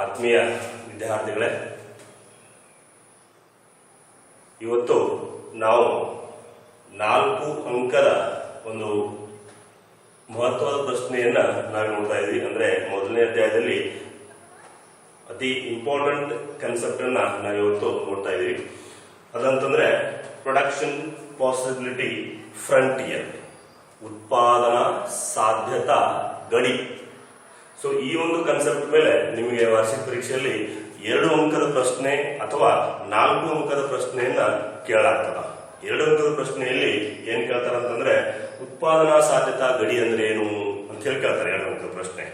ಆತ್ಮೀಯ ವಿದ್ಯಾರ್ಥಿಗಳೇ, ಇವತ್ತು ನಾವು 4 ಅಂಕದ ಒಂದು ಮಹತ್ವದ ಪ್ರಶ್ನೆಯನ್ನ ನಾವು ನೋಡ್ತಾ ಇದ್ವಿ. ಅಂದ್ರೆ ಮೊದಲನೇ ಅಧ್ಯಾಯದಲ್ಲಿ ಅತಿ ಇಂಪಾರ್ಟೆಂಟ್ ಕಾನ್ಸೆಪ್ಟ್ ಅನ್ನ ನಾವು ಇವತ್ತು ನೋಡ್ತಾ ಇದೀವಿ. ಅದಂತಂದ್ರೆ ಪ್ರೊಡಕ್ಷನ್ ಪಾಸಿಬಿಲಿಟಿ ಫ್ರಂಟಿಯರ್, ಉತ್ಪಾದನಾ ಸಾಧ್ಯತಾ ಗಡಿ. ಸೊ ಈ ಒಂದು ಕಾನ್ಸೆಪ್ಟ್ ಮೇಲೆ ನಿಮಗೆ ವಾರ್ಷಿಕ ಪರೀಕ್ಷೆಯಲ್ಲಿ 2 ಅಂಕದ ಪ್ರಶ್ನೆ ಅಥವಾ 4 ಅಂಕದ ಪ್ರಶ್ನೆಯನ್ನ ಕೇಳಲಾಗ್ತದ. 2 ಅಂಕದ ಪ್ರಶ್ನೆಯಲ್ಲಿ ಏನ್ ಕೇಳ್ತಾರ ಅಂತಂದ್ರೆ ಉತ್ಪಾದನಾ ಸಾಧ್ಯತಾ ಗಡಿ ಅಂದ್ರೆ ಏನು ಅಂತ ಹೇಳಿ ಕೇಳ್ತಾರೆ 2 ಅಂಕದ ಪ್ರಶ್ನೆ.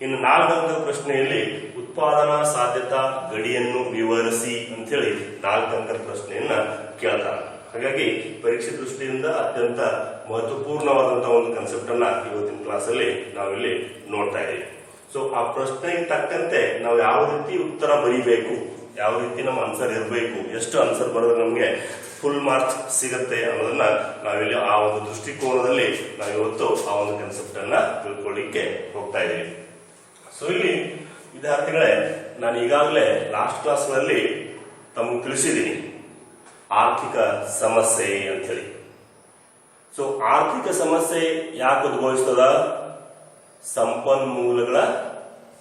ಇನ್ನು 4 ಅಂಕದ ಪ್ರಶ್ನೆಯಲ್ಲಿ ಉತ್ಪಾದನಾ ಸಾಧ್ಯತಾ ಗಡಿಯನ್ನು ವಿವರಿಸಿ ಅಂತ ಹೇಳಿ 4 ಅಂಕದ ಪ್ರಶ್ನೆಯನ್ನ ಕೇಳ್ತಾರೆ. ಹಾಗಾಗಿ ಪರೀಕ್ಷೆ ದೃಷ್ಟಿಯಿಂದ ಅತ್ಯಂತ ಮಹತ್ವಪೂರ್ಣವಾದಂತಹ ಒಂದು ಕಾನ್ಸೆಪ್ಟ್ ಅನ್ನ ಇವತ್ತಿನ ಕ್ಲಾಸ್ ಅಲ್ಲಿ ನಾವಿಲ್ಲಿ ನೋಡ್ತಾ ಇದ್ದೀವಿ. ಸೊ ಆ ಪ್ರಶ್ನೆಗೆ ತಕ್ಕಂತೆ ನಾವು ಯಾವ ರೀತಿ ಉತ್ತರ ಬರೀಬೇಕು, ಯಾವ ರೀತಿ ನಮ್ಮ ಆನ್ಸರ್ ಇರಬೇಕು, ಎಷ್ಟು ಆನ್ಸರ್ ಬರೋದ್ರೆ ನಮಗೆ ಫುಲ್ ಮಾರ್ಕ್ಸ್ ಸಿಗುತ್ತೆ ಅನ್ನೋದನ್ನ ನಾವಿಲ್ಲಿ ಆ ಒಂದು ದೃಷ್ಟಿಕೋನದಲ್ಲಿ ನಾವಿವತ್ತು ಆ ಒಂದು ಕಾನ್ಸೆಪ್ಟ್ ಅನ್ನ ತಿಳ್ಕೊಳ್ಳಿಕ್ಕೆ ಹೋಗ್ತಾ ಇದ್ದೀವಿ. ಸೊ ಇಲ್ಲಿ ವಿದ್ಯಾರ್ಥಿಗಳೇ, ನಾನು ಈಗಾಗಲೇ ಲಾಸ್ಟ್ ಕ್ಲಾಸ್ಗಳಲ್ಲಿ ತಮಗೆ ತಿಳಿಸಿದ್ದೀನಿ ಆರ್ಥಿಕ ಸಮಸ್ಯೆ ಅಂತ ಹೇಳಿ. ಸೊ ಆರ್ಥಿಕ ಸಮಸ್ಯೆ ಯಾಕೆ ಉದ್ಭವಿಸ್ತದ? ಸಂಪನ್ಮೂಲಗಳ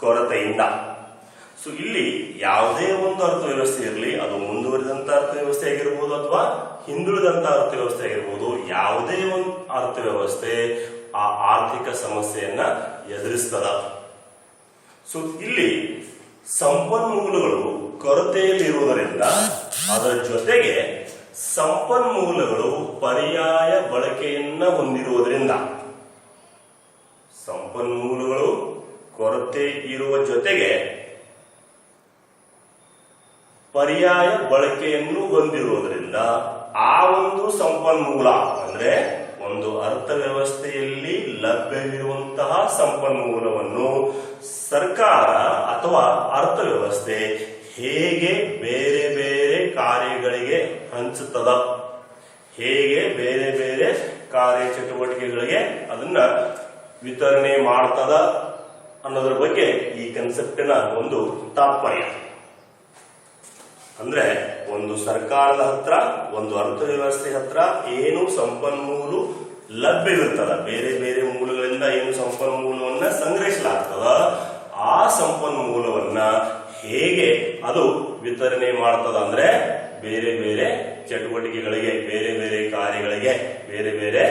ಕೊರತೆಯಿಂದ. ಸೊ ಇಲ್ಲಿ ಯಾವುದೇ ಒಂದು ಅರ್ಥವ್ಯವಸ್ಥೆ ಇರಲಿ, ಅದು ಮುಂದುವರಿದಂತ ಅರ್ಥವ್ಯವಸ್ಥೆ ಆಗಿರ್ಬೋದು ಅಥವಾ ಹಿಂದುಳಿದಂತ ಅರ್ಥವ್ಯವಸ್ಥೆ ಆಗಿರ್ಬೋದು, ಯಾವುದೇ ಒಂದು ಅರ್ಥವ್ಯವಸ್ಥೆ ಆ ಆರ್ಥಿಕ ಸಮಸ್ಯೆಯನ್ನ ಎದುರಿಸ್ತದ. ಸೊ ಇಲ್ಲಿ ಸಂಪನ್ಮೂಲಗಳು ಕೊರತೆಯಲ್ಲಿರುವುದರಿಂದ ಅದರ ಜೊತೆಗೆ ಸಂಪನ್ಮೂಲಗಳು ಪರ್ಯಾಯ ಬಳಕೆಯನ್ನ ಹೊಂದಿರುವುದರಿಂದ, ಸಂಪನ್ಮೂಲಗಳು ಕೊರತೆ ಇರುವ ಜೊತೆಗೆ ಪರ್ಯಾಯ ಬಳಕೆಯನ್ನು ಹೊಂದಿರುವುದರಿಂದ ಆ ಒಂದು ಸಂಪನ್ಮೂಲ ಅಂದ್ರೆ ಒಂದು ಅರ್ಥವ್ಯವಸ್ಥೆಯಲ್ಲಿ ಲಭ್ಯವಿರುವಂತಹ ಸಂಪನ್ಮೂಲವನ್ನು ಸರ್ಕಾರ ಅಥವಾ ಅರ್ಥವ್ಯವಸ್ಥೆ ಹೇಗೆ ಬೇರೆ ಬೇರೆ ಕಾರ್ಯಗಳಿಗೆ ಹಂಚುತ್ತದ, ಹೇಗೆ ಬೇರೆ ಬೇರೆ ಕಾರ್ಯಚಟುವಟಿಕೆಗಳಿಗೆ ಅದನ್ನ ವಿತರಣೆ ಮಾಡ್ತದ ಅನ್ನೋದ್ರ ಬಗ್ಗೆ ಈ ಕಾನ್ಸೆಪ್ಟಿನ ಒಂದು ತಾತ್ಪರ್ಯ. ಅಂದ್ರೆ ಒಂದು ಸರ್ಕಾರದ ಹತ್ರ, ಒಂದು ಅರ್ಥವ್ಯವಸ್ಥೆ ಹತ್ರ ಏನು ಸಂಪನ್ಮೂಲ ಲಭ್ಯವಿರ್ತದ, ಬೇರೆ ಬೇರೆ ಮೂಲಗಳಿಂದ ಏನು ಸಂಪನ್ಮೂಲವನ್ನ ಸಂಗ್ರಹಿಸಲಾಗ್ತದ, ಆ ಸಂಪನ್ಮೂಲವನ್ನ ಹೇಗೆ ಅದು ವಿತರಣೆ ಮಾಡ್ತದ ಅಂದ್ರೆ ಬೇರೆ ಬೇರೆ ಚಟುವಟಿಕೆಗಳಿಗೆ, ಬೇರೆ ಬೇರೆ ಕಾರ್ಯಗಳಿಗೆ, ಬೇರೆ ಬೇರೆ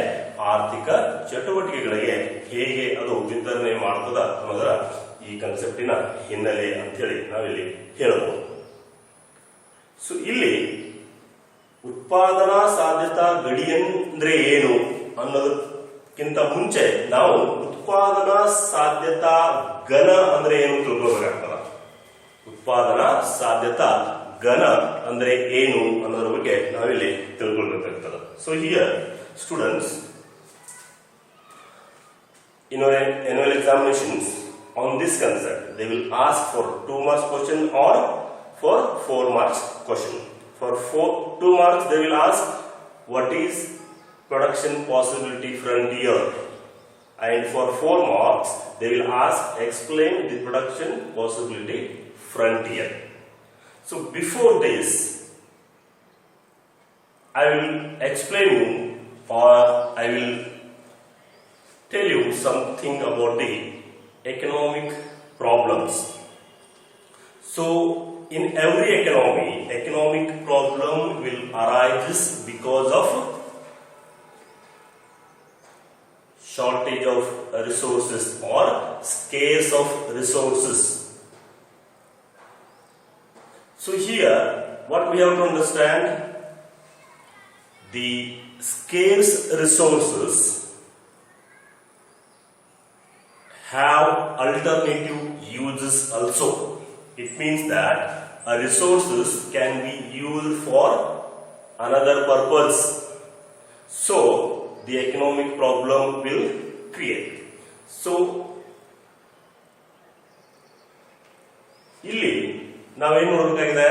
ಆರ್ಥಿಕ ಚಟುವಟಿಕೆಗಳಿಗೆ ಹೇಗೆ ಅದು ವಿತರಣೆ ಮಾಡ್ತದ ಅನ್ನೋದರ ಈ ಕಾನ್ಸೆಪ್ಟಿನ ಹಿನ್ನೆಲೆ ಅಂತೇಳಿ ನಾವಿಲ್ಲಿ ಹೇಳಬಹುದು. ಸೊ ಇಲ್ಲಿ ಉತ್ಪಾದನಾ ಸಾಧ್ಯತಾ ಗಡಿ ಅಂದ್ರೆ ಏನು ಅನ್ನೋದಕ್ಕಿಂತ ಮುಂಚೆ ನಾವು ಉತ್ಪಾದನಾ ಸಾಧ್ಯತಾ ಘನ ಅಂದ್ರೆ ಏನು ತಿಳ್ಕೊಳ್ಬೇಕಾಗ್ತದ. ಉತ್ಪಾದನಾ ಸಾಧ್ಯತಾ ಘನ ಅಂದ್ರೆ ಏನು ಅನ್ನೋದ್ರ ಬಗ್ಗೆ ನಾವಿಲ್ಲಿ ತಿಳ್ಕೊಳ್ಬೇಕಾಗ್ತದ. So here students, in our annual examinations on this concept, they will ask for 2 marks question or for 4 marks question. For 2 marks they will ask what is production possibility frontier, and for 4 marks they will ask explain the production possibility frontier. So before this I will explain you, or I will tell you something about the economic problems. So in every economy, economic problem will arise because of shortage of resources or scarce of resources. So here what we have to understand, the scarce resources have alternative uses also. It means that resources can be used for another purpose. So the economic problem will create. So ಇಲ್ಲಿ ನಾವೇನು ನೋಡಬೇಕಾಗಿದೆ,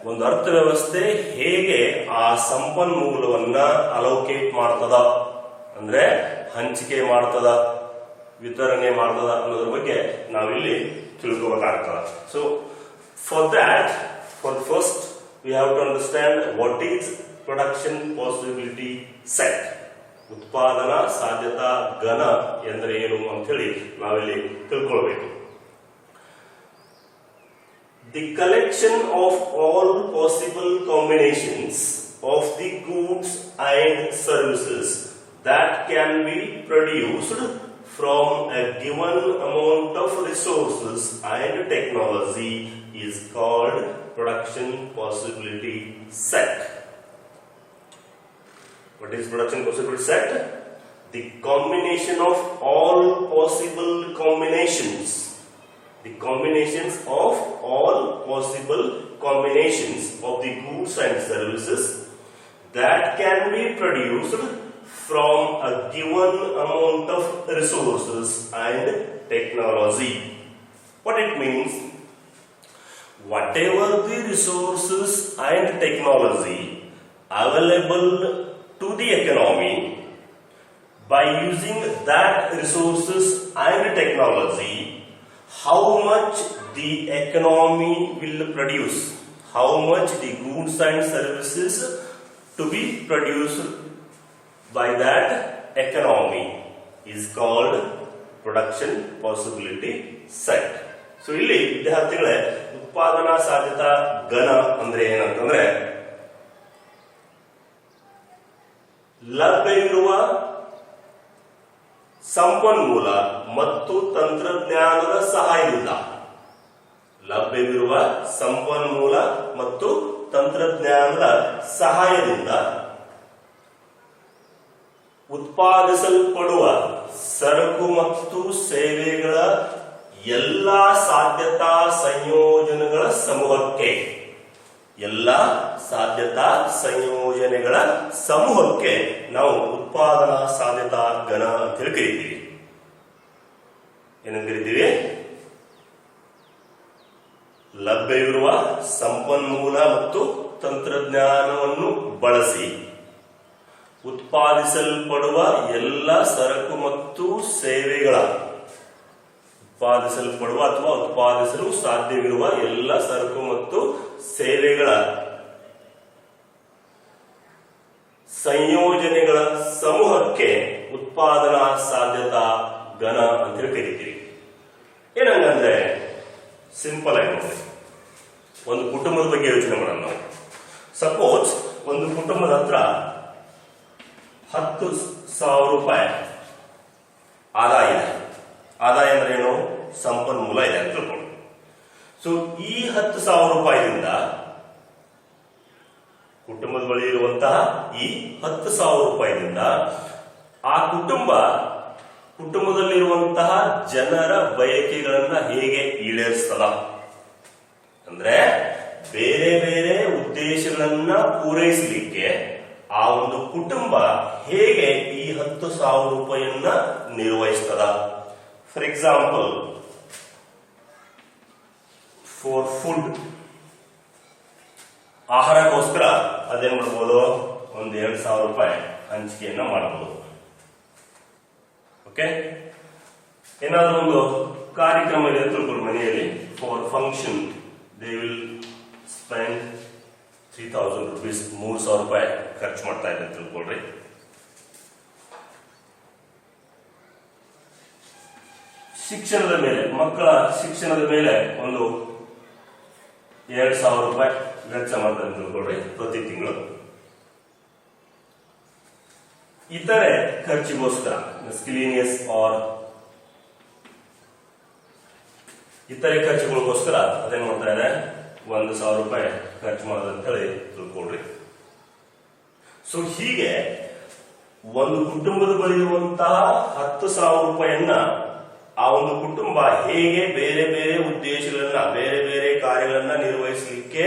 ಒಂದು ಅರ್ಥವ್ಯವಸ್ಥೆ ಹೇಗೆ ಆ ಸಂಪನ್ಮೂಲವನ್ನ allocate ಮಾಡ್ತದ ಅಂದ್ರೆ ಹಂಚಿಕೆ ಮಾಡ್ತದ, ವಿತರಣೆ ಮಾಡ್ತದ ಅನ್ನೋದ್ರ ಬಗ್ಗೆ ನಾವಿಲ್ಲಿ ತಿಳ್ಕೋಬೇಕಾಗ್ತದ. So For that, for first, we have to understand what is production possibility set. ಉತ್ಪಾದನಾ ಸಾಧ್ಯತಾ ಘನ ಎಂದರೆ ಏನು ಅಂತ ಹೇಳಿ ನಾವಿಲ್ಲಿ ತಿಳ್ಕೊಳ್ಬೇಕು. The collection of all possible combinations of the goods and services that can be produced from a given amount of resources and technology is called production possibility set. What is production possibility set? The combination of all possible combinations. The combinations of all possible combinations of the goods and services that can be produced from a given amount of resources and technology. What it means? Whatever the resources and technology available to the economy, by using that resources and technology, how much the economy will produce, how much the goods and services to be produced by that economy is called production possibility set. So ಇಲ್ಲಿ ವಿದ್ಯಾರ್ಥಿಗಳೇ ಉತ್ಪಾದನಾ ಸಾಧ್ಯತಾ ಘನ ಅಂದ್ರೆ ಏನಂತಂದ್ರೆ ಲಭ್ಯವಿರುವ ಸಂಪನ್ಮೂಲ ಮತ್ತು ತಂತ್ರಜ್ಞಾನದ ಸಹಾಯದಿಂದ, ಲಭ್ಯವಿರುವ ಸಂಪನ್ಮೂಲ ಮತ್ತು ತಂತ್ರಜ್ಞಾನದ ಸಹಾಯದಿಂದ ಉತ್ಪಾದಿಸಲ್ಪಡುವ ಸರಕು ಮತ್ತು ಸೇವೆಗಳ ಎಲ್ಲ ಸಾಧ್ಯತಾ ಸಂಯೋಜನೆಗಳ ಸಮೂಹಕ್ಕೆ, ಎಲ್ಲ ಸಾಧ್ಯತಾ ಸಂಯೋಜನೆಗಳ ಸಮೂಹಕ್ಕೆ ನಾವು ಉತ್ಪಾದನಾ ಸಾಧ್ಯತಾ ಘನ ಅಂತ ಹೇಳಿ ಕರಿತೀವಿ. ಏನಂತ ಕರಿತೀವಿ? ಲಭ್ಯವಿರುವ ಸಂಪನ್ಮೂಲ ಮತ್ತು ತಂತ್ರಜ್ಞಾನವನ್ನು ಬಳಸಿ ಉತ್ಪಾದಿಸಲ್ಪಡುವ ಎಲ್ಲ ಸರಕು ಮತ್ತು ಸೇವೆಗಳ, ಉತ್ಪಾದಿಸಲ್ಪಡುವ ಅಥವಾ ಉತ್ಪಾದಿಸಲು ಸಾಧ್ಯವಿರುವ ಎಲ್ಲ ಸರಕು ಮತ್ತು ಸೇವೆಗಳ ಸಂಯೋಜನೆಗಳ ಸಮೂಹಕ್ಕೆ ಉತ್ಪಾದನಾ ಸಾಧ್ಯತಾ ಘನ ಅಂತ ಹೇಳಿ ಕರಿತೀವಿ. ಏನಂದ್ರೆ ಸಿಂಪಲ್ ಆಗಿ ನೋಡಿ, ಒಂದು ಕುಟುಂಬದ ಬಗ್ಗೆ ಯೋಚನೆ ಮಾಡೋಣ ನಾವು. ಸಪೋಸ್ ಒಂದು ಕುಟುಂಬದ ಹತ್ರ 10,000 ರೂಪಾಯಿ ಆದಾಯ ಇದೆ. ಆದಾಯ ಅಂದ್ರೆ ಏನು? ಸಂಪನ್ಮೂಲ ಇದೆ ಅಂತ ತಿಳ್ಕೊಂಡು. ಸೊ ಈ 10,000 ರೂಪಾಯಿದಿಂದ ಕುಟುಂಬದ ಬಳಿ ಇರುವಂತಹ ಈ 10,000 ರೂಪಾಯಿದಿಂದ ಆ ಕುಟುಂಬದಲ್ಲಿರುವಂತಹ ಜನರ ಬಯಕೆಗಳನ್ನ ಹೇಗೆ ಈಡೇರಿಸ್ತದ ಅಂದ್ರೆ ಬೇರೆ ಬೇರೆ ಉದ್ದೇಶಗಳನ್ನ ಪೂರೈಸಲಿಕ್ಕೆ ಆ ಒಂದು ಕುಟುಂಬ ಹೇಗೆ ಈ 10,000 ರೂಪಾಯಿಯನ್ನ ನಿರ್ವಹಿಸ್ತದ. ಫಾರ್ ಎಕ್ಸಾಂಪಲ್, ಫಾರ್ ಫುಡ್, ಆಹಾರಕ್ಕೋಸ್ಕರ ಅದೇನ್ ಮಾಡಬಹುದು, ಒಂದು 2,000 ರೂಪಾಯಿ ಹಂಚಿಕೆಯನ್ನ ಮಾಡಬಹುದು. ಓಕೆ, ಏನಾದ್ರೂ ಒಂದು ಕಾರ್ಯಕ್ರಮ ಇದೆ ಅಂತ ತಿಳ್ಕೊಳ್ಳಿ ಮನೆಯಲ್ಲಿ, for function they will spend 3,000 rupees, 3,000 ರೂಪಾಯಿ ಖರ್ಚು ಮಾಡ್ತಾ ಇದೆ ಅಂತ ತಿಳ್ಕೊಳ್ರಿ. ಶಿಕ್ಷಣದ ಮೇಲೆ, ಮಕ್ಕಳ ಶಿಕ್ಷಣದ ಮೇಲೆ ಒಂದು 2,000 ರೂಪಾಯಿ ವೆಚ್ಚ ಮಾಡ್ತಾರೆ ಅಂತ ತಿಳ್ಕೊಳ್ರಿ ಪ್ರತಿ ತಿಂಗಳು. ಇತರೆ ಖರ್ಚಿಗೋಸ್ಕರ, ಮಿಸ್ಕಿಲೇನಿಯಸ್ ಆರ್ ಇತರೆ ಖರ್ಚುಗಳಿಗೋಸ್ಕರ ಅದೇನ್ ಮಾಡ್ತಾ ಇದೆ, 1,000 ರೂಪಾಯಿ ಖರ್ಚು ಮಾಡೋದಂತ ಹೇಳಿ ತಿಳ್ಕೊಳ್ರಿ. ಸೊ ಹೀಗೆ ಒಂದು ಕುಟುಂಬದ ಬಳಿ ಇರುವಂತಹ 10,000 ರೂಪಾಯಿಯನ್ನ ಆ ಒಂದು ಕುಟುಂಬ ಹೇಗೆ ಬೇರೆ ಬೇರೆ ಉದ್ದೇಶಗಳನ್ನ, ಬೇರೆ ಬೇರೆ ಕಾರ್ಯಗಳನ್ನ ನಿರ್ವಹಿಸಲಿಕ್ಕೆ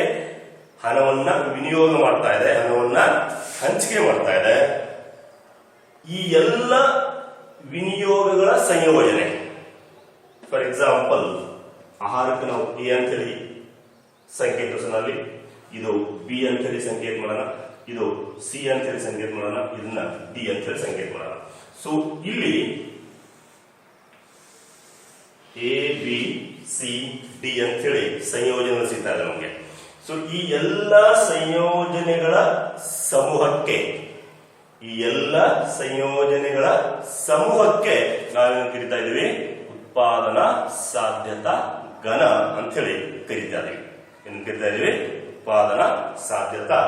ಹಣವನ್ನ ವಿನಿಯೋಗ ಮಾಡ್ತಾ ಇದೆ, ಹಣವನ್ನ ಹಂಚಿಕೆ ಮಾಡ್ತಾ ಇದೆ. ಈ ಎಲ್ಲ ವಿನಿಯೋಗಗಳ ಸಂಯೋಜನೆ, ಫಾರ್ ಎಕ್ಸಾಂಪಲ್ ಆಹಾರಕ್ಕೆ ನಾವು ಎ ಅಂತ ಹೇಳಿ ಸಂಕೇತಿಸೋಣ, ಇದು ಬಿ ಅಂತ ಹೇಳಿ ಸಂಕೇತ ಮಾಡೋಣ, ಇದು ಸಿ ಅಂತ ಹೇಳಿ ಸಂಕೇತ ಮಾಡೋಣ, ಇದನ್ನ ಡಿ ಅಂತ ಹೇಳಿ ಸಂಕೇತ ಮಾಡೋಣ. ಸೊ ಇಲ್ಲಿ ಎ ಬಿ ಸಿ ಡಿ ಅಂತ ಹೇಳಿ ಸಂಯೋಜನೆ ಸಿಗ್ತಾ ಇದೆ ನಮಗೆ. ಸೊ ಈ ಎಲ್ಲ ಸಂಯೋಜನೆಗಳ ಸಮೂಹಕ್ಕೆ ನಾವೇನು ಕರಿತಾ ಇದೀವಿ? ಉತ್ಪಾದನಾ ಸಾಧ್ಯತಾ ಘನ ಅಂತ ಹೇಳಿ ಕರಿತಾ ಇದೀವಿ. ಏನು ಕರಿತಾ ಇದೀವಿ? ಉತ್ಪಾದನಾ ಸಾಧ್ಯತಾ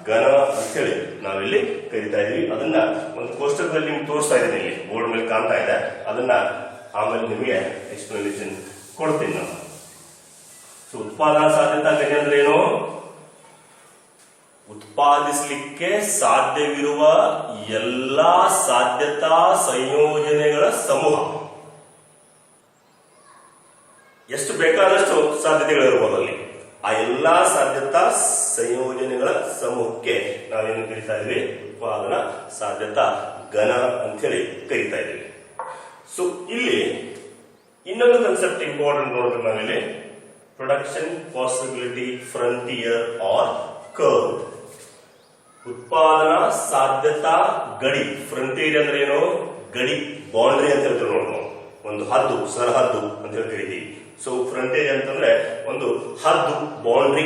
ಘನ ಅಂತ ಹೇಳಿ ನಾವಿಲ್ಲಿ ಕರಿತಾ ಇದೀವಿ. ಅದನ್ನ ಒಂದು ಕೋಷ್ಟಕದಲ್ಲಿ ನಿಮ್ಗೆ ತೋರಿಸ್ತಾ ಇದ್ದೀನಿ, ಇಲ್ಲಿ ಬೋರ್ಡ್ ಮೇಲೆ ಕಾಣ್ತಾ ಇದೆ. ಅದನ್ನ ಆಮೇಲೆ ನಿಮಗೆ ಎಕ್ಸ್ಪ್ಲನೇಷನ್ ಕೊಡ್ತೀನಿ ನಾನು. ಸೊ ಉತ್ಪಾದನಾ ಸಾಧ್ಯತಾ ಘನ ಅಂದ್ರೆ ಏನು? ಉತ್ಪಾದಿಸಲಿಕ್ಕೆ ಸಾಧ್ಯವಿರುವ ಎಲ್ಲಾ ಸಾಧ್ಯತಾ ಸಂಯೋಜನೆಗಳ ಸಮೂಹ. ಎಷ್ಟು ಬೇಕಾದಷ್ಟು ಸಾಧ್ಯತೆಗಳಿರ್ಬೋದು ಅಲ್ಲಿ. ಆ ಎಲ್ಲಾ ಸಾಧ್ಯತಾ ಸಂಯೋಜನೆಗಳ ಸಮೂಹಕ್ಕೆ ನಾವೇನು ಕರಿತಾ ಇದ್ವಿ? ಉತ್ಪಾದನಾ ಸಾಧ್ಯತಾ ಘನ ಅಂತ ಹೇಳಿ ಕರಿತಾ ಇದ್ವಿ. ಸೊ ಇಲ್ಲಿ ಇನ್ನೊಂದು ಕನ್ಸೆಪ್ಟ್ ಇಂಪಾರ್ಟೆಂಟ್ ನೋಡಿದ್ರೆ ನಾವಿಲ್ಲಿ production possibility frontier or curve. ಉತ್ಪಾದನಾ ಸಾಧ್ಯತಾ ಗಡಿ. ಫ್ರಂಟಿಯರ್ ಅಂದ್ರೆ ಏನು? ಗಡಿ, ಬೌಂಡ್ರಿ ಅಂತ ಹೇಳ್ತೀವಿ ನೋಡಿ ನಾವು. ಒಂದು ಹದ್ದು, ಸರಹದ್ದು ಅಂತ ಹೇಳಿ ಕರಿತೀವಿ. ಸೊ ಫ್ರಂಟೇಜ್ ಅಂತಂದ್ರೆ ಒಂದು ಹದ್ದು, ಬೌಂಡ್ರಿ,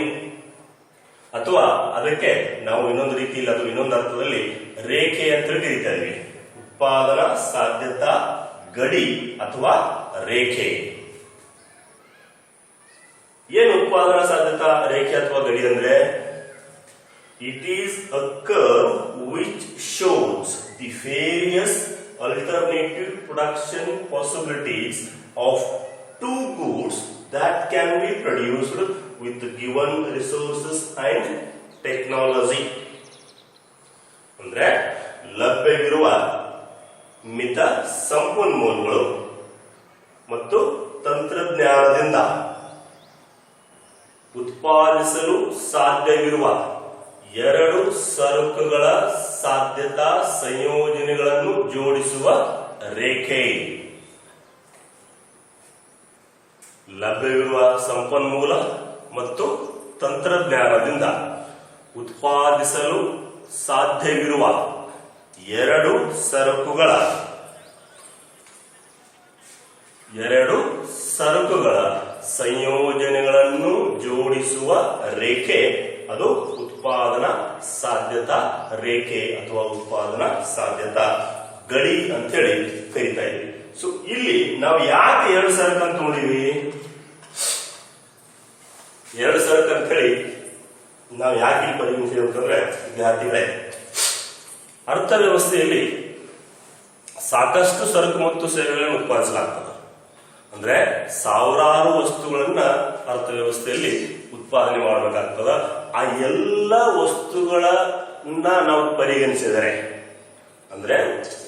ಅಥವಾ ಅದಕ್ಕೆ ನಾವು ಇನ್ನೊಂದು ರೀತಿಯಲ್ಲಿ ಅಥವಾ ಇನ್ನೊಂದು ಅರ್ಥದಲ್ಲಿ ರೇಖೆ ಅಂತ ಹೇಳಿ ಕರಿತಾ ಇದ್ವಿ. ಉತ್ಪಾದನಾ ಸಾಧ್ಯತಾ ಗಡಿ ಅಥವಾ ರೇಖೆ. ಏನು ಉತ್ಪಾದನಾ ಸಾಧ್ಯತಾ ರೇಖೆ ಅಥವಾ ಗಡಿ ಅಂದ್ರೆ? It is a curve which shows the various alternative production possibilities of two goods that can be produced with the given resources and technology. ಅಂದ್ರೆ ಲಭ್ಯವಿರುವ ಮಿತ ಸಂಪನ್ಮೂಲಗಳು ಮತ್ತು ತಂತ್ರಜ್ಞಾನದಿಂದ ಉತ್ಪಾದಿಸಲು ಸಾಧ್ಯವಿರುವ ಎರಡು ಸರಕುಗಳ ಸಾಧ್ಯತಾ ಸಂಯೋಜನೆಗಳನ್ನು ಜೋಡಿಸುವ ರೇಖೆ. ಲಭ್ಯವಿರುವ ಸಂಪನ್ಮೂಲ ಮತ್ತು ತಂತ್ರಜ್ಞಾನದಿಂದ ಉತ್ಪಾದಿಸಲು ಸಾಧ್ಯವಿರುವ ಎರಡು ಸರಕುಗಳ ಸಂಯೋಜನೆಗಳನ್ನು ಜೋಡಿಸುವ ರೇಖೆ, ಅದು ಉತ್ಪಾದನಾ ಸಾಧ್ಯತಾ ರೇಖೆ ಅಥವಾ ಉತ್ಪಾದನಾ ಸಾಧ್ಯತಾ ಗಡಿ ಅಂತ ಹೇಳಿ ಕರಿತಾ ಇದ್ವಿ. ಸೊ ಇಲ್ಲಿ ನಾವು ಯಾಕೆ ಎರಡು ಸರಕು ಅಂತ ನೋಡಿವಿ? ಎರಡು ಸರಕು ಅಂತ ಹೇಳಿ ನಾವು ಯಾಕೆ ಪರಿಗಣಿಸಿದ್ವಿ ಅಂತಂದ್ರೆ, ವಿದ್ಯಾರ್ಥಿಗಳೇ, ಅರ್ಥವ್ಯವಸ್ಥೆಯಲ್ಲಿ ಸಾಕಷ್ಟು ಸರಕು ಮತ್ತು ಸೇವೆಗಳನ್ನು ಉತ್ಪಾದಿಸಲಾಗ್ತದೆ. ಅಂದ್ರೆ ಸಾವಿರಾರು ವಸ್ತುಗಳನ್ನ ಅರ್ಥವ್ಯವಸ್ಥೆಯಲ್ಲಿ ಉತ್ಪಾದನೆ ಮಾಡಬೇಕಾಗ್ತದ. ಆ ಎಲ್ಲ ವಸ್ತುಗಳನ್ನ ನಾವು ಪರಿಗಣಿಸಿದರೆ, ಅಂದ್ರೆ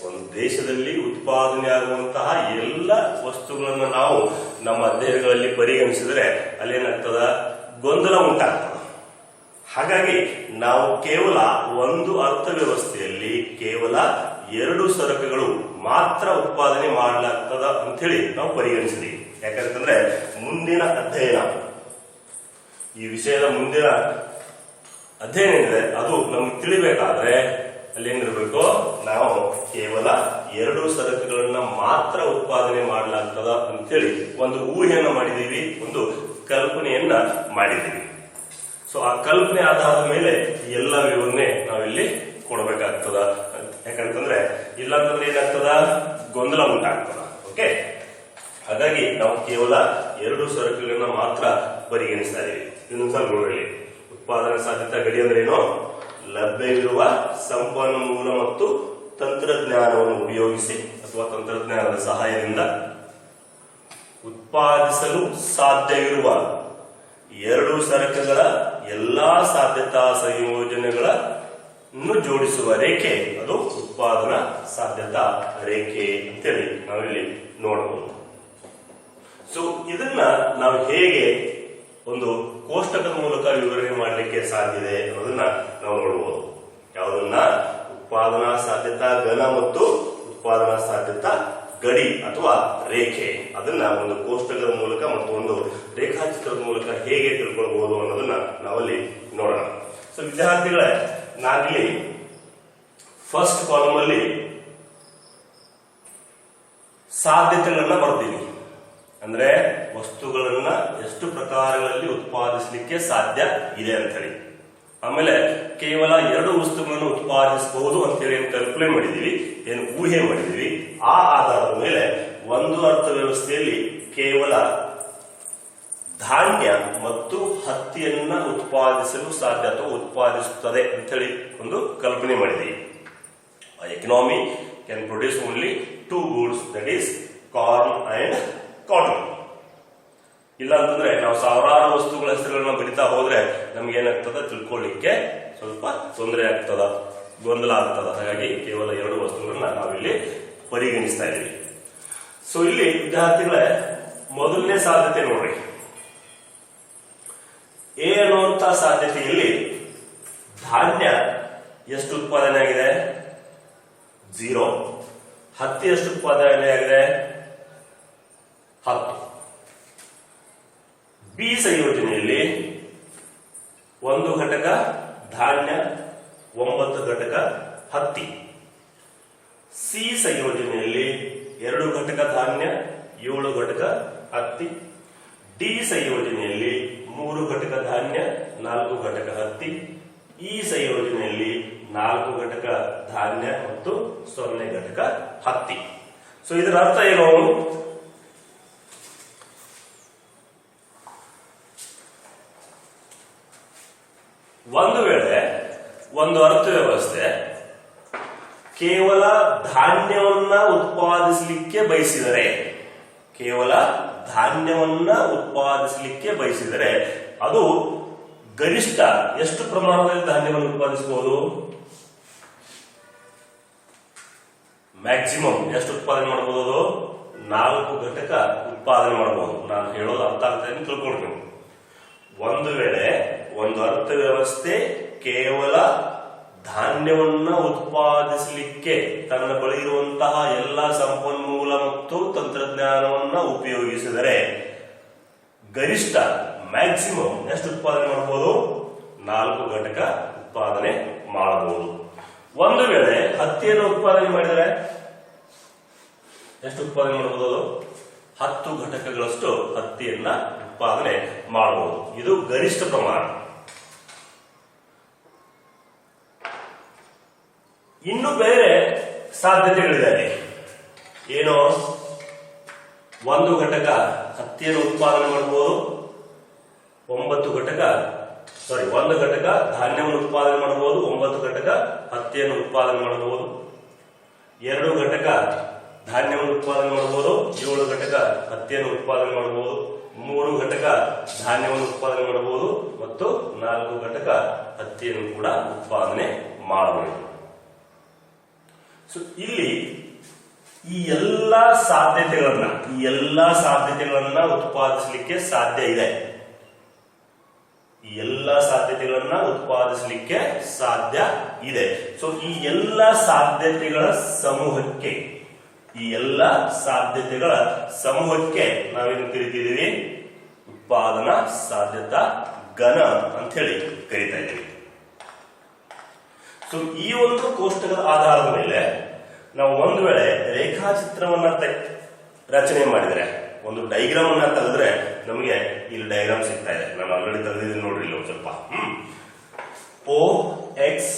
ಒಂದು ದೇಶದಲ್ಲಿ ಉತ್ಪಾದನೆ ಆಗುವಂತಹ ಎಲ್ಲ ವಸ್ತುಗಳನ್ನ ನಾವು ನಮ್ಮ ಅಧ್ಯಯನಗಳಲ್ಲಿ ಪರಿಗಣಿಸಿದರೆ ಅಲ್ಲೇನಾಗ್ತದ? ಗೊಂದಲ ಉಂಟಾಗ್ತದ. ಹಾಗಾಗಿ ನಾವು ಕೇವಲ ಒಂದು ಅರ್ಥವ್ಯವಸ್ಥೆಯಲ್ಲಿ ಕೇವಲ ಎರಡು ಸರಕುಗಳು ಮಾತ್ರ ಉತ್ಪಾದನೆ ಮಾಡಲಾಗ್ತದ ಅಂತ ಹೇಳಿ ನಾವು ಪರಿಗಣಿಸಿದೀವಿ. ಯಾಕಂತಂದ್ರೆ ಮುಂದಿನ ಅಧ್ಯಯನ, ಈ ವಿಷಯದ ಮುಂದಿನ ಅಧ್ಯಯನ ಏನಿದೆ ಅದು ನಮ್ಗೆ ತಿಳಿಬೇಕಾದ್ರೆ ಅಲ್ಲಿ ಏನಿರ್ಬೇಕು? ನಾವು ಕೇವಲ ಎರಡು ಸರಕುಗಳನ್ನ ಮಾತ್ರ ಉತ್ಪಾದನೆ ಮಾಡಲಾಗ್ತದ ಅಂತೇಳಿ ಒಂದು ಊಹೆಯನ್ನ ಮಾಡಿದೀವಿ, ಒಂದು ಕಲ್ಪನೆಯನ್ನ ಮಾಡಿದೀವಿ. ಸೊ ಆ ಕಲ್ಪನೆ ಆಧಾರದ ಮೇಲೆ ಎಲ್ಲ ವಿವರಣೆ ನಾವಿಲ್ಲಿ ಕೊಡಬೇಕಾಗ್ತದ. ಯಾಕಂತಂದ್ರೆ ಇಲ್ಲಾಂತಂದ್ರೆ ಏನಾಗ್ತದ? ಗೊಂದಲ ಉಂಟಾಗ್ತದ. ಓಕೆ, ಹಾಗಾಗಿ ನಾವು ಕೇವಲ ಎರಡು ಸರಕುಗಳನ್ನ ಮಾತ್ರ ಪರಿಗಣಿಸ್ತಾ ಇದೀವಿ. ಇನ್ನೊಂದ್ಸಲ ನೋಡ್ರಿ, ಉತ್ಪಾದನಾ ಸಾಧ್ಯತಾ ಗಡಿ ಅಂದ್ರೆ ಏನು? ಲಭ್ಯವಿರುವ ಸಂಪನ್ಮೂಲ ಮತ್ತು ತಂತ್ರಜ್ಞಾನವನ್ನು ಉಪಯೋಗಿಸಿ ಅಥವಾ ತಂತ್ರಜ್ಞಾನದ ಸಹಾಯದಿಂದ ಉತ್ಪಾದಿಸಲು ಸಾಧ್ಯವಿರುವ ಎರಡು ಸರಕುಗಳ ಎಲ್ಲಾ ಸಾಧ್ಯತಾ ಸಂಯೋಜನೆಗಳನ್ನು ಜೋಡಿಸುವ ರೇಖೆ, ಅದು ಉತ್ಪಾದನಾ ಸಾಧ್ಯತಾ ರೇಖೆ ಅಂತೇಳಿ ನಾವಿಲ್ಲಿ ನೋಡಬಹುದು. ಸೊ ಇದನ್ನ ನಾವು ಹೇಗೆ ಒಂದು ಕೋಷ್ಟಕದ ಮೂಲಕ ವಿವರಣೆ ಮಾಡಲಿಕ್ಕೆ ಸಾಧ್ಯ ಇದೆ ಅನ್ನೋದನ್ನ ನಾವು ನೋಡಬಹುದು. ಯಾವುದನ್ನ? ಉತ್ಪಾದನಾ ಸಾಧ್ಯತಾ ಘನ ಮತ್ತು ಉತ್ಪಾದನಾ ಸಾಧ್ಯತಾ ಗಡಿ ಅಥವಾ ರೇಖೆ. ಅದನ್ನ ಒಂದು ಕೋಷ್ಟಕದ ಮೂಲಕ ಮತ್ತು ಒಂದು ರೇಖಾಚಿತ್ರದ ಮೂಲಕ ಹೇಗೆ ತಿಳ್ಕೊಳ್ಬಹುದು ಅನ್ನೋದನ್ನ ನಾವಲ್ಲಿ ನೋಡೋಣ. ಸೊ ವಿದ್ಯಾರ್ಥಿಗಳೇ, ನಾನಿಲ್ಲಿ ಫಸ್ಟ್ ಕಾಲಮ್ ಅಲ್ಲಿ ಸಾಧ್ಯತೆಗಳನ್ನ ಬರ್ತೀನಿ. ಅಂದ್ರೆ ವಸ್ತುಗಳನ್ನ ಎಷ್ಟು ಪ್ರಕಾರಗಳಲ್ಲಿ ಉತ್ಪಾದಿಸಲಿಕ್ಕೆ ಸಾಧ್ಯ ಇದೆ ಅಂತ ಹೇಳಿ. ಆಮೇಲೆ ಕೇವಲ 2 ವಸ್ತುಗಳನ್ನು ಉತ್ಪಾದಿಸಬಹುದು ಅಂತೇಳಿ ಏನು ಕಲ್ಪನೆ ಮಾಡಿದೀವಿ, ಏನು ಊಹೆ ಮಾಡಿದೀವಿ, ಆ ಆಧಾರದ ಮೇಲೆ ಒಂದು ಅರ್ಥವ್ಯವಸ್ಥೆಯಲ್ಲಿ ಕೇವಲ ಧಾನ್ಯ ಮತ್ತು ಹತ್ತಿಯನ್ನ ಉತ್ಪಾದಿಸಲು ಸಾಧ್ಯ ಅಥವಾ ಉತ್ಪಾದಿಸುತ್ತದೆ ಅಂತೇಳಿ ಒಂದು ಕಲ್ಪನೆ ಮಾಡಿದೀವಿ. Economy can produce only 2 goods, that is corn and cotton. ಇಲ್ಲ ಅಂತಂದ್ರೆ ನಾವು ಸಾವಿರಾರು ವಸ್ತುಗಳ ಹೆಸರುಗಳನ್ನ ಬರಿತಾ ಹೋದ್ರೆ ನಮ್ಗೆ ಏನಾಗ್ತದ, ತಿಳ್ಕೊಳ್ಳಿಕ್ಕೆ ಸ್ವಲ್ಪ ತೊಂದರೆ ಆಗ್ತದ, ಗೊಂದಲ ಆಗ್ತದ. ಹಾಗಾಗಿ ಕೇವಲ 2 ವಸ್ತುಗಳನ್ನ ನಾವಿಲ್ಲಿ ಪರಿಗಣಿಸ್ತಾ ಇದ್ದೀವಿ. ಸೊ ಇಲ್ಲಿ ವಿದ್ಯಾರ್ಥಿಗಳೇ, ಮೊದಲನೇ ಸಾಧ್ಯತೆ ನೋಡ್ರಿ, ಎ ಅನ್ನುವಂತ ಸಾಧ್ಯತೆಯಲ್ಲಿ ಧಾನ್ಯ ಎಷ್ಟು ಉತ್ಪಾದನೆ ಆಗಿದೆ? 0. ಹತ್ತಿ ಎಷ್ಟು ಉತ್ಪಾದನೆ ಆಗಿದೆ? 10. ಬಿ ಸಂಯೋಜನೆಯಲ್ಲಿ 1 ಘಟಕ ಧಾನ್ಯ, 9 ಘಟಕ ಹತ್ತಿ. ಸಿ ಸಂಯೋಜನೆಯಲ್ಲಿ 2 ಘಟಕ ಧಾನ್ಯ, 7 ಘಟಕ ಹತ್ತಿ. ಡಿ ಸಂಯೋಜನೆಯಲ್ಲಿ 3 ಘಟಕ ಧಾನ್ಯ, 4 ಘಟಕ ಹತ್ತಿ. ಈ ಸಂಯೋಜನೆಯಲ್ಲಿ 4 ಘಟಕ ಧಾನ್ಯ ಮತ್ತು 0 ಘಟಕ ಹತ್ತಿ. ಸೊ ಇದರ ಅರ್ಥ ಏನು? ಒಂದು ವೇಳೆ ಒಂದು ಅರ್ಥವ್ಯವಸ್ಥೆ ಕೇವಲ ಧಾನ್ಯವನ್ನ ಉತ್ಪಾದಿಸಲಿಕ್ಕೆ ಬಯಸಿದರೆ, ಅದು ಗರಿಷ್ಠ ಎಷ್ಟು ಪ್ರಮಾಣದಲ್ಲಿ ಧಾನ್ಯವನ್ನು ಉತ್ಪಾದಿಸಬಹುದು? ಮ್ಯಾಕ್ಸಿಮಮ್ ಎಷ್ಟು ಉತ್ಪಾದನೆ ಮಾಡಬಹುದು? 4 ಘಟಕ ಉತ್ಪಾದನೆ ಮಾಡಬಹುದು. ನಾನು ಹೇಳೋದು ಅರ್ಥ ಆಗ್ತದೆ ಅಂತ ತಿಳ್ಕೊಳ್ತೀನಿ. ಒಂದು ವೇಳೆ ಒಂದು ಅರ್ಥವ್ಯವಸ್ಥೆ ಕೇವಲ ಧಾನ್ಯವನ್ನ ಉತ್ಪಾದಿಸಲಿಕ್ಕೆ ತನ್ನ ಬಳಿ ಇರುವಂತಹ ಎಲ್ಲ ಸಂಪನ್ಮೂಲ ಮತ್ತು ತಂತ್ರಜ್ಞಾನವನ್ನ ಉಪಯೋಗಿಸಿದರೆ ಗರಿಷ್ಠ ಮ್ಯಾಕ್ಸಿಮಮ್ ಎಷ್ಟು ಉತ್ಪಾದನೆ ಮಾಡಬಹುದು? 4 ಘಟಕ ಉತ್ಪಾದನೆ ಮಾಡಬಹುದು. ಒಂದು ವೇಳೆ ಹತ್ತಿಯನ್ನು ಉತ್ಪಾದನೆ ಮಾಡಿದರೆ ಎಷ್ಟು ಉತ್ಪಾದನೆ ಮಾಡಬಹುದು? 10 ಘಟಕಗಳಷ್ಟು ಹತ್ತಿಯನ್ನ ಉತ್ಪಾದನೆ ಮಾಡಬಹುದು. ಇದು ಗರಿಷ್ಠ ಪ್ರಮಾಣ. ಇನ್ನು ಬೇರೆ ಸಾಧ್ಯತೆಗಳಿದೆ. ಏನು? 1 ಘಟಕ ಹತ್ತಿಯನ್ನು ಉತ್ಪಾದನೆ ಮಾಡಬಹುದು, 1 ಘಟಕ ಧಾನ್ಯವನ್ನು ಉತ್ಪಾದನೆ ಮಾಡಬಹುದು, 9 ಘಟಕ ಹತ್ತಿಯನ್ನು ಉತ್ಪಾದನೆ ಮಾಡಬಹುದು. 2 ಘಟಕ ಧಾನ್ಯವನ್ನು ಉತ್ಪಾದನೆ ಮಾಡಬಹುದು, 7 ಘಟಕ ಹತ್ತಿಯನ್ನು ಉತ್ಪಾದನೆ ಮಾಡಬಹುದು. 3 ಘಟಕ ಧಾನ್ಯವನ್ನು ಉತ್ಪಾದನೆ ಮಾಡಬಹುದು ಮತ್ತು 4 ಘಟಕ ಹತ್ತಿಯನ್ನು ಕೂಡ ಉತ್ಪಾದನೆ ಮಾಡಬಹುದು. ಸೊ ಇಲ್ಲಿ ಈ ಎಲ್ಲಾ ಸಾಧ್ಯತೆಗಳನ್ನ ಉತ್ಪಾದಿಸಲಿಕ್ಕೆ ಸಾಧ್ಯ ಇದೆ. ಸೊ ಈ ಎಲ್ಲಾ ಸಾಧ್ಯತೆಗಳ ಸಮೂಹಕ್ಕೆ ನಾವೇನು ಕರಿತಿದ್ದೀವಿ? ಉತ್ಪಾದನಾ ಸಾಧ್ಯತಾ ಘನ ಅಂತ ಹೇಳಿ ಕರಿತಾ ಇದ್ದೀವಿ. ಸೊ ಈ ಒಂದು ಕೋಷ್ಟಕದ ಆಧಾರದ ಮೇಲೆ ನಾವು ಒಂದು ವೇಳೆ ರೇಖಾಚಿತ್ರವನ್ನ ರಚನೆ ಮಾಡಿದರೆ, ಒಂದು ಡೈಗ್ರಾಮ್ ಅನ್ನ ತೆಗೆದ್ರೆ ನಮಗೆ ಇಲ್ಲಿ ಡೈಗ್ರಾಮ್ ಸಿಗ್ತಾ ಇದೆ. ನಾನು ಆಲ್ರೆಡಿ ತೆಗೆದಿದ್ದೀನಿ ನೋಡ್ರಿ, ಇಲ್ಲಿ ಒಂದು ಸ್ವಲ್ಪ ಓ ಎಕ್ಸ್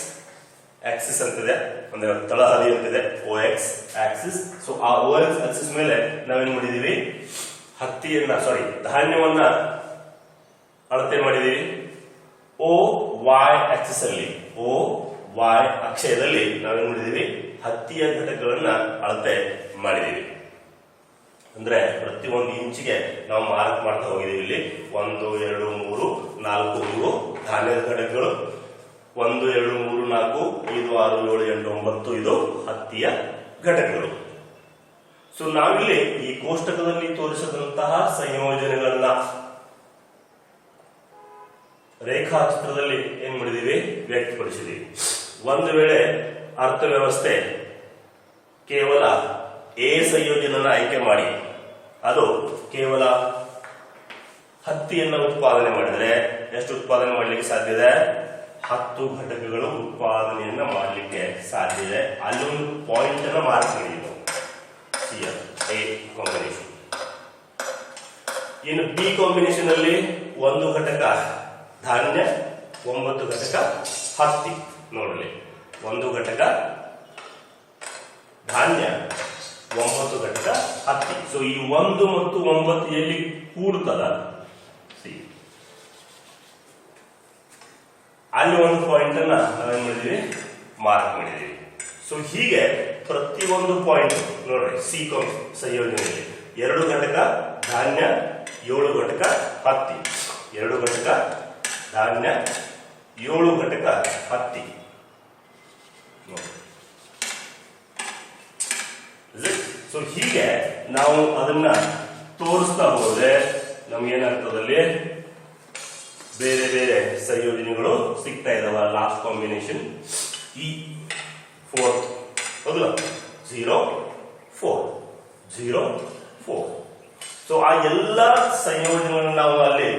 ಆಕ್ಸಿಸ್ ಅಂತಿದೆ, ಅಂದ್ರೆ ತಳಹದಿ ಅಂತಿದೆ, ಓ ಎಕ್ಸ್ ಆಕ್ಸಿಸ್. ಸೊ ಆ ಓ ಎಕ್ಸ್ ಆಕ್ಸಿಸ್ ಮೇಲೆ ನಾವೇನ್ ಮಾಡಿದೀವಿ? ಧಾನ್ಯವನ್ನ ಅಳತೆ ಮಾಡಿದೀವಿ. ಓ ವೈ ಆಕ್ಸಿಸ್ ಅಲ್ಲಿ, ಓ ವೈ ಅಕ್ಷಯದಲ್ಲಿ ನಾವೇನ್ ಮಾಡಿದೀವಿ? ಹತ್ತಿಯ ಘಟಕಗಳನ್ನ ಅಳತೆ ಮಾಡಿದೀವಿ. ಅಂದ್ರೆ ಪ್ರತಿಯೊಂದು ಇಂಚಿಗೆ ನಾವು ಮಾರ್ಕ್ ಮಾಡ್ತಾ ಹೋಗಿದೀವಿ. ಇಲ್ಲಿ 1 2 3 4 ಇವು ಧಾನ್ಯದ ಘಟಕಗಳು. 1 2 3 4 5 6 7 8 9 ಇದು ಹತ್ತಿಯ ಘಟಕಗಳು. ಸೊ ನಾವಿಲ್ಲಿ ಈ ಕೋಷ್ಟಕದಲ್ಲಿ ತೋರಿಸಿದಂತಹ ಸಂಯೋಜನೆಗಳನ್ನ ರೇಖಾಚಿತ್ರದಲ್ಲಿ ಏನ್ ಮಾಡಿದೀವಿ? ವ್ಯಕ್ತಪಡಿಸಿದೀವಿ. ಒಂದು ವೇಳೆ ಅರ್ಥವ್ಯವಸ್ಥೆ ಕೇವಲ ಎ ಸಂಯೋಜನೆಯನ್ನು ಆಯ್ಕೆ ಮಾಡಿ ಅದು ಕೇವಲ ಹತ್ತಿಯನ್ನು ಉತ್ಪಾದನೆ ಮಾಡಿದರೆ ಎಷ್ಟು ಉತ್ಪಾದನೆ ಮಾಡಲಿಕ್ಕೆ ಸಾಧ್ಯ ಇದೆ? 10 ಘಟಕಗಳು ಉತ್ಪಾದನೆಯನ್ನ ಮಾಡಲಿಕ್ಕೆ ಸಾಧ್ಯ ಇದೆ. ಅಲ್ಲೊಂದು ಪಾಯಿಂಟ್ ಅನ್ನ ಮಾರ್ಕ್ ಮಾಡಿದ್ದೀವಿ. ಎ ಕಾಂಬಿನೇಷನ್ ಇನ್ನು ಬಿ ಕಾಂಬಿನೇಷನ್ ಅಲ್ಲಿ 1 ಘಟಕ ಧಾನ್ಯ 9 ಘಟಕ ಹತ್ತಿ. ನೋಡ್ರಿ 1 ಘಟಕ ಧಾನ್ಯ 9 ಘಟಕ ಹತ್ತಿ. ಸೊ ಈ 1 ಮತ್ತು 9 ಎಲ್ಲಿ ಕೂಡುತ್ತದ ಅಲ್ಲಿ ಒಂದು ಪಾಯಿಂಟ್ ಅನ್ನ ನಾವೇನ್ ಮಾಡಿದೀವಿ ಮಾರ್ಕ್ ಮಾಡಿದೀವಿ. ಸೊ ಹೀಗೆ ಪ್ರತಿಯೊಂದು ಪಾಯಿಂಟ್ ನೋಡ್ರಿ ಸಿ ಸಂಯೋಜನೆಯಲ್ಲಿ 2 ಘಟಕ ಧಾನ್ಯ 7 ಘಟಕ ಹತ್ತಿ, 2 ಘಟಕ ಧಾನ್ಯ 7 ಘಟಕ ಹತ್ತಿ. ಸೊ ಹೀಗೆ ನಾವು ಅದನ್ನ ತೋರಿಸ್ತಾ ಹೋದ್ರೆ ನಮ್ಗೇನಾಗ್ತದಲ್ಲಿ ಬೇರೆ ಬೇರೆ ಸಂಯೋಜನೆಗಳು ಸಿಗ್ತಾ ಇದಾವ. ಲಾಸ್ಟ್ ಕಾಂಬಿನೇಷನ್ E4 ಹೌದಲ್ಲ 0 4 0 4. ಸೊ ಆ ಎಲ್ಲ ಸಂಯೋಜನೆಗಳನ್ನ ನಾವು ಅಲ್ಲಿ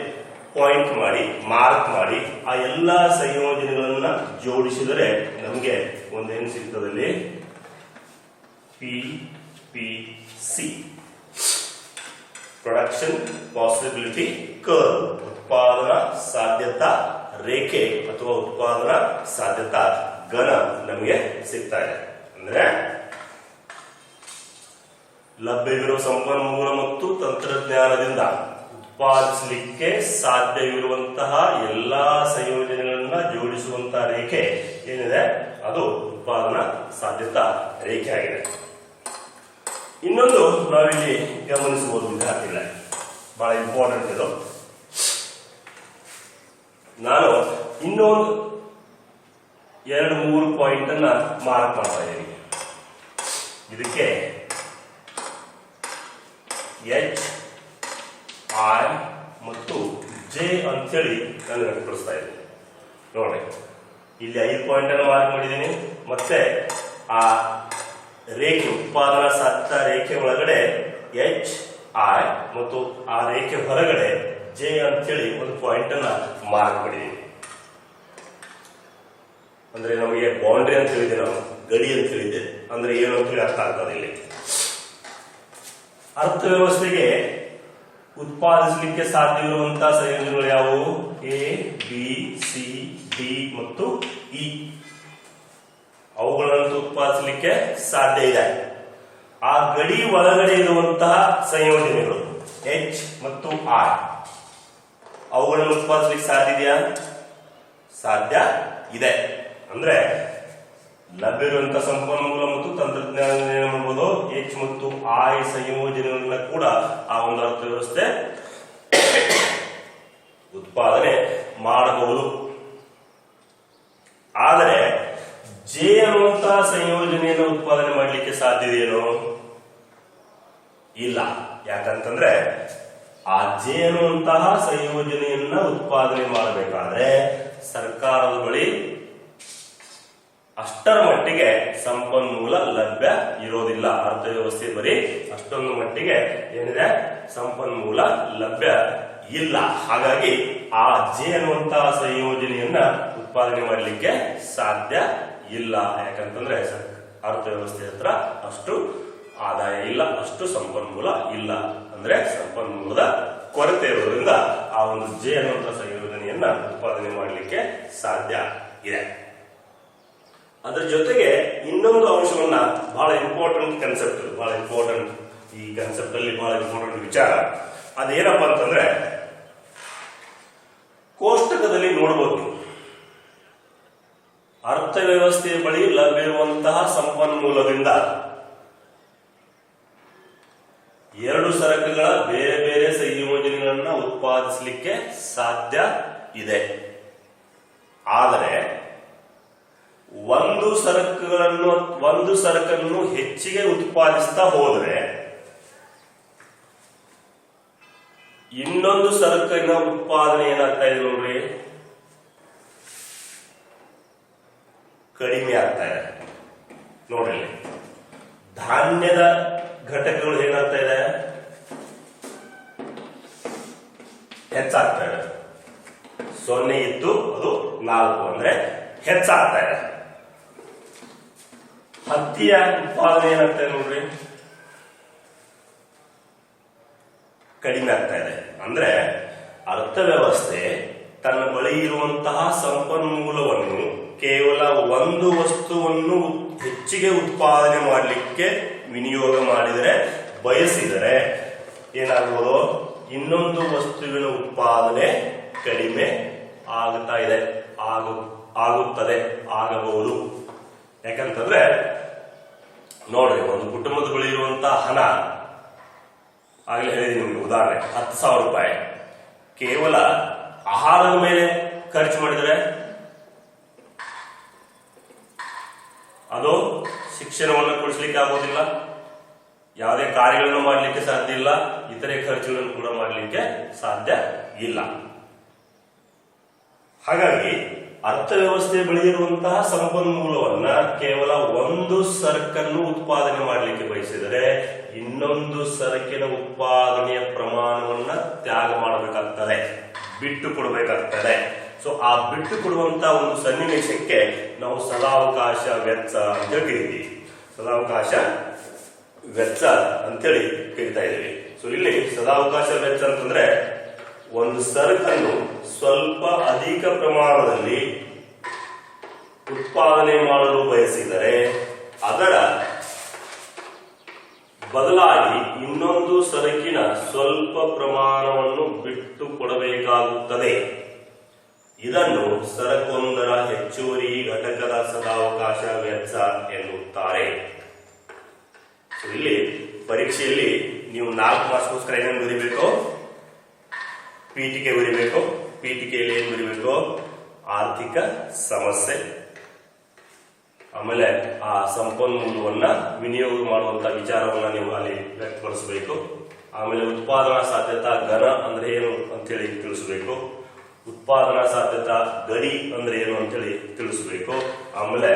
ಪಾಯಿಂಟ್ ಮಾಡಿ ಮಾರ್ಕ್ ಮಾಡಿ ಆ ಎಲ್ಲ ಸಂಯೋಜನೆಗಳನ್ನ ಜೋಡಿಸಿದರೆ ನಮಗೆ ಒಂದೇನು ಸಿಗ್ತದಲ್ಲಿ PPC ಪ್ರೊಡಕ್ಷನ್ ಪಾಸಿಬಿಲಿಟಿ ಕರ್ವ್, ಉತ್ಪಾದನಾ ಸಾಧ್ಯತಾ ರೇಖೆ ಅಥವಾ ಉತ್ಪಾದನಾ ಸಾಧ್ಯತಾ ಘನ ನಮಗೆ ಸಿಗ್ತಾ ಇದೆ. ಅಂದ್ರೆ ಲಭ್ಯವಿರುವ ಸಂಪನ್ಮೂಲ ಮತ್ತು ತಂತ್ರಜ್ಞಾನದಿಂದ ಉತ್ಪಾದಿಸಲಿಕ್ಕೆ ಸಾಧ್ಯವಿರುವಂತಹ ಎಲ್ಲಾ ಸಂಯೋಜನೆಗಳನ್ನ ಜೋಡಿಸುವಂತಹ ರೇಖೆ ಏನಿದೆ ಅದು ಉತ್ಪಾದನಾ ಸಾಧ್ಯತಾ ರೇಖೆ ಆಗಿದೆ. ಇನ್ನೊಂದು ನಾವಿಲ್ಲಿ ಗಮನಿಸಬಹುದು ವಿದ್ಯಾರ್ಥಿಗಳ, ಬಹಳ ಇಂಪಾರ್ಟೆಂಟ್ ಇದು. ನಾನು ಇನ್ನೊಂದು 2-3 ಪಾಯಿಂಟ್ ಅನ್ನ ಮಾರ್ಕ್ ಮಾಡ್ತಾ ಇದ್ದೀನಿ. ಇದಕ್ಕೆ H I ಮತ್ತು J ಅಂತೇಳಿ ನಾನು ವ್ಯಕ್ತಪಡಿಸ್ತಾ ಇದ್ದೀನಿ. ನೋಡಿ ಇಲ್ಲಿ 5 ಪಾಯಿಂಟ್ ಅನ್ನು ಮಾರ್ಕ್ ಮಾಡಿದ್ದೀನಿ. ಮತ್ತೆ ಆ ರೇಖೆ ಉತ್ಪಾದನಾ ಸಾಧ್ಯತಾ ರೇಖೆ ಒಳಗಡೆ H I ಮತ್ತು ಆ ರೇಖೆ ಹೊರಗಡೆ J ಅಂತೇಳಿ ಒಂದು ಪಾಯಿಂಟ್ ಅನ್ನ ಮಾರ್ಕ್ ಮಾಡಿದ್ದೀವಿ. ಅಂದ್ರೆ ನಮಗೆ ಬೌಂಡ್ರಿ ಅಂತ ಹೇಳಿದೆ, ನಾವು ಗಡಿ ಅಂತ ಹೇಳಿದ್ದೆ. ಅಂದ್ರೆ ಏನು ಅಂತ ಹೇಳಿ ಅರ್ಥ ಆಗ್ತದೆ ಇಲ್ಲಿ. ಅರ್ಥವ್ಯವಸ್ಥೆಗೆ ಉತ್ಪಾದಿಸಲಿಕ್ಕೆ ಸಾಧ್ಯವಿರುವಂತಹ ಸಂಯೋಜನೆಗಳು ಯಾವುವು? A B C D ಮತ್ತು E. ಅವುಗಳನ್ನು ಉತ್ಪಾದಿಸಲಿಕ್ಕೆ ಸಾಧ್ಯ ಇದೆ. ಆ ಗಡಿ ಒಳಗಡೆ ಇರುವಂತಹ ಸಂಯೋಜನೆಗಳು H ಮತ್ತು I ಅವುಗಳನ್ನು ಉತ್ಪಾದಿಸಲಿಕ್ಕೆ ಸಾಧ್ಯ ಇದೆಯಾ? ಸಾಧ್ಯ ಇದೆ. ಅಂದ್ರೆ ಲಭ್ಯವಿರುವಂತಹ ಸಂಪನ್ಮೂಲ ಮತ್ತು ತಂತ್ರಜ್ಞಾನ ಏನ್ ಮಾಡಬಹುದು, H ಮತ್ತು I ಸಂಯೋಜನೆಗಳನ್ನ ಕೂಡ ಆ ಒಂದು ಅರ್ಥವ್ಯವಸ್ಥೆ ಉತ್ಪಾದನೆ ಮಾಡಬಹುದು. ಆದರೆ ಜೆ ಅನ್ನುವಂತಹ ಸಂಯೋಜನೆಯನ್ನು ಉತ್ಪಾದನೆ ಮಾಡಲಿಕ್ಕೆ ಸಾಧ್ಯ ಇದೆಯೇನೋ? ಇಲ್ಲ. ಯಾಕಂತಂದ್ರೆ ಆ ಜೆ ಅನ್ನುವಂತಹ ಸಂಯೋಜನೆಯನ್ನ ಉತ್ಪಾದನೆ ಮಾಡಬೇಕಾದ್ರೆ ಸರ್ಕಾರದ ಬಳಿ ಅಷ್ಟರ ಮಟ್ಟಿಗೆ ಸಂಪನ್ಮೂಲ ಲಭ್ಯ ಇರೋದಿಲ್ಲ. ಅರ್ಥವ್ಯವಸ್ಥೆ ಬರೀ ಅಷ್ಟೊಂದು ಮಟ್ಟಿಗೆ ಏನಿದೆ ಸಂಪನ್ಮೂಲ ಲಭ್ಯ ಇಲ್ಲ. ಹಾಗಾಗಿ ಆ ಜೆ ಅನ್ನುವಂತಹ ಸಂಯೋಜನೆಯನ್ನ ಉತ್ಪಾದನೆ ಮಾಡಲಿಕ್ಕೆ ಸಾಧ್ಯ ಇಲ್ಲ. ಯಾಕಂತಂದ್ರೆ ಅರ್ಥವ್ಯವಸ್ಥೆ ಹತ್ರ ಅಷ್ಟು ಆದಾಯ ಇಲ್ಲ, ಅಷ್ಟು ಸಂಪನ್ಮೂಲ ಇಲ್ಲ. ಅಂದ್ರೆ ಸಂಪನ್ಮೂಲದ ಕೊರತೆ ಇರೋದ್ರಿಂದ ಆ ಒಂದು ಜೆ ಅನ್ನುವಂತಹ ಸಂಯೋಜನೆಯನ್ನ ಉತ್ಪಾದನೆ ಮಾಡಲಿಕ್ಕೆ ಸಾಧ್ಯ ಇದೆ. ಅದರ ಜೊತೆಗೆ ಇನ್ನೊಂದು ಅಂಶವನ್ನ, ಬಹಳ ಇಂಪಾರ್ಟೆಂಟ್ ಕನ್ಸೆಪ್ಟ್, ಬಹಳ ಇಂಪಾರ್ಟೆಂಟ್ ಈ ಕನ್ಸೆಪ್ಟ್ ಅಲ್ಲಿ ಬಹಳ ಇಂಪಾರ್ಟೆಂಟ್ ವಿಚಾರ ಅದೇನಪ್ಪ ಅಂತಂದ್ರೆ, ಕೋಷ್ಟಕದಲ್ಲಿ ನೋಡಬಹುದು ಅರ್ಥವ್ಯವಸ್ಥೆಯ ಬಳಿ ಲಭ್ಯವಿರುವಂತಹ ಸಂಪನ್ಮೂಲದಿಂದ 2 ಸರಕುಗಳ ಬೇರೆ ಬೇರೆ ಸಂಯೋಜನೆಗಳನ್ನ ಉತ್ಪಾದಿಸಲಿಕ್ಕೆ ಸಾಧ್ಯ ಇದೆ. ಆದರೆ ಒಂದು ಸರಕನ್ನು ಹೆಚ್ಚಿಗೆ ಉತ್ಪಾದಿಸ್ತಾ ಹೋದ್ರೆ ಇನ್ನೊಂದು ಸರಕಿನ ಉತ್ಪಾದನೆ ಏನಾಗ್ತಾ ಇದೆ ನೋಡ್ರಿ, ಕಡಿಮೆ ಆಗ್ತಾ ಇದೆ. ನೋಡ್ರಿ, ಧಾನ್ಯದ ಘಟಕಗಳು ಏನಾಗ್ತಾ ಇದೆ, ಹೆಚ್ಚಾಗ್ತಾ ಇದೆ. 0 ಇದ್ದು ಅದು 4 ಅಂದ್ರೆ ಹೆಚ್ಚಾಗ್ತಾ ಇದೆ. ಹತ್ತಿಯ ಉತ್ಪಾದನೆ ಏನಾಗ್ತಾ ಇದೆ ನೋಡ್ರಿ, ಕಡಿಮೆ ಆಗ್ತಾ ಇದೆ. ಅಂದ್ರೆ ಅರ್ಥವ್ಯವಸ್ಥೆ ತನ್ನ ಬಳಿ ಇರುವಂತಹ ಸಂಪನ್ಮೂಲವನ್ನು ಕೇವಲ ಒಂದು ವಸ್ತುವನ್ನು ಹೆಚ್ಚಿಗೆ ಉತ್ಪಾದನೆ ಮಾಡಲಿಕ್ಕೆ ವಿನಿಯೋಗ ಮಾಡಿದರೆ ಬಯಸಿದರೆ ಏನಾಗಬಹುದು, ಇನ್ನೊಂದು ವಸ್ತುವಿನ ಉತ್ಪಾದನೆ ಕಡಿಮೆ ಆಗುತ್ತಾ ಇದೆ, ಆಗುತ್ತದೆ, ಆಗಬಹುದು. ಯಾಕಂತಂದ್ರೆ ನೋಡ್ರಿ, ಒಂದು ಕುಟುಂಬದ ಬಳಿ ಇರುವಂತಹ ಹಣ, ಆಗಲೇ ಹೇಳಿದೀನಿ ನಿಮ್ಗೆ ಉದಾಹರಣೆ, 10,000 ರೂಪಾಯಿ ಕೇವಲ ಆಹಾರದ ಮೇಲೆ ಖರ್ಚು ಮಾಡಿದರೆ ಅದು ಶಿಕ್ಷಣವನ್ನು ಕೊಡಿಸ್ಲಿಕ್ಕೆ ಆಗೋದಿಲ್ಲ, ಯಾವುದೇ ಕಾರ್ಯಗಳನ್ನು ಮಾಡಲಿಕ್ಕೆ ಸಾಧ್ಯ ಇಲ್ಲ, ಇತರೆ ಖರ್ಚುಗಳನ್ನು ಕೂಡ ಮಾಡಲಿಕ್ಕೆ ಸಾಧ್ಯ ಇಲ್ಲ. ಹಾಗಾಗಿ ಅರ್ಥವ್ಯವಸ್ಥೆ ಬಳಿ ಇರುವಂತಹ ಸಂಪನ್ಮೂಲವನ್ನ ಕೇವಲ ಒಂದು ಸರಕನ್ನು ಉತ್ಪಾದನೆ ಮಾಡಲಿಕ್ಕೆ ಬಯಸಿದರೆ ಇನ್ನೊಂದು ಸರಕಿನ ಉತ್ಪಾದನೆಯ ಪ್ರಮಾಣವನ್ನ ತ್ಯಾಗ ಮಾಡಬೇಕಾಗ್ತದೆ, ಬಿಟ್ಟು ಕೊಡಬೇಕಾಗ್ತದೆ. ಸೊ ಆ ಬಿಟ್ಟು ಕೊಡುವಂತಹ ಒಂದು ಸನ್ನಿವೇಶಕ್ಕೆ ನಾವು ಸದಾವಕಾಶ ವೆಚ್ಚ ಅಂತೇಳಿ ಕರಿತೀವಿ. ಸದಾವಕಾಶ ವೆಚ್ಚ ಅಂತೇಳಿ ಕರಿತಾ ಇದ್ದೀವಿ. ಸೊ ಇಲ್ಲಿ ಸದಾವಕಾಶ ವೆಚ್ಚ ಅಂತಂದ್ರೆ ಒಂದು ಸರಕನ್ನು ಸ್ವಲ್ಪ ಅಧಿಕ ಪ್ರಮಾಣದಲ್ಲಿ ಉತ್ಪಾದನೆ ಮಾಡಲು ಬಯಸಿದರೆ ಅದರ ಬದಲಾಗಿ ಇನ್ನೊಂದು ಸರಕಿನ ಸ್ವಲ್ಪ ಪ್ರಮಾಣವನ್ನು ಬಿಟ್ಟು ಕೊಡಬೇಕಾಗುತ್ತದೆ. ಇದನ್ನು ಸರಕೊಂದರ ಹೆಚ್ಚುವರಿ ಘಟಕದ ಸದಾವಕಾಶ ವೆಚ್ಚ ಎನ್ನುತ್ತಾರೆ. ಇಲ್ಲಿ ಪರೀಕ್ಷೆಯಲ್ಲಿ ನೀವು 4 ಮಾರ್ಕ್ಸ್ಗೋಸ್ಕರ ಏನೇನು ಬರೀಬೇಕು, ಪೀಠಿಕೆ ಬರೀಬೇಕು. ಪೀಠಿಕೆಯಲ್ಲಿ ಏನ್ ಬರೀಬೇಕು, ಆರ್ಥಿಕ ಸಮಸ್ಯೆ, ಆಮೇಲೆ ಆ ಸಂಪನ್ಮೂಲವನ್ನ ವಿನಿಯೋಗ ಮಾಡುವಂತ ವಿಚಾರವನ್ನ ನೀವು ಅಲ್ಲಿ ವ್ಯಕ್ತಪಡಿಸಬೇಕು. ಆಮೇಲೆ ಉತ್ಪಾದನಾ ಸಾಧ್ಯತಾ ಘನ ಅಂದ್ರೆ ಏನು ಅಂತೇಳಿ ತಿಳಿಸಬೇಕು. ಉತ್ಪಾದನಾ ಸಾಧ್ಯತಾ ಗಡಿ ಅಂದ್ರೆ ಏನು ಅಂತೇಳಿ ತಿಳಿಸಬೇಕು. ಆಮೇಲೆ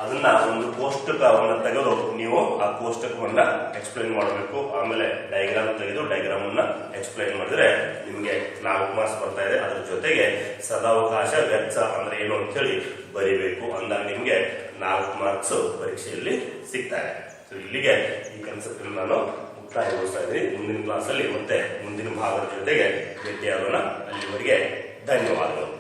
ಅದನ್ನ ಒಂದು ಕೋಷ್ಟಕವನ್ನ ತೆಗೆದು ನೀವು ಆ ಕೋಷ್ಟಕವನ್ನ ಎಕ್ಸ್ಪ್ಲೈನ್ ಮಾಡಬೇಕು. ಆಮೇಲೆ ಡಯಾಗ್ರಾಮ್ ತೆಗೆದು ಡಯಾಗ್ರಾಮ್ ಅನ್ನ ಎಕ್ಸ್ಪ್ಲೈನ್ ಮಾಡಿದ್ರೆ ನಿಮಗೆ 4 ಮಾರ್ಕ್ಸ್ ಬರ್ತಾ ಇದೆ. ಅದ್ರ ಜೊತೆಗೆ ಸದಾವಕಾಶ ವೆಚ್ಚ ಅಂದ್ರೆ ಏನು ಅಂತ ಹೇಳಿ ಬರೀಬೇಕು. ಅಂದಾಗ ನಿಮ್ಗೆ 4 ಮಾರ್ಕ್ಸ್ ಪರೀಕ್ಷೆಯಲ್ಲಿ ಸಿಗ್ತಾರೆ. ಸೊ ಇಲ್ಲಿಗೆ ಈ ಕನ್ಸೆಪ್ಟ್ ನಾನು ಮುಕ್ತಾಯಗೊಳಿಸ್ತಾ ಇದ್ದೀನಿ. ಮುಂದಿನ ಕ್ಲಾಸ್ ಅಲ್ಲಿ ಮತ್ತೆ ಮುಂದಿನ ಭಾಗದ ಜೊತೆಗೆ ಭೇಟಿಯಾಗೋಣ. ಅಲ್ಲಿವರೆಗೆ ಧನ್ಯವಾದಗಳು.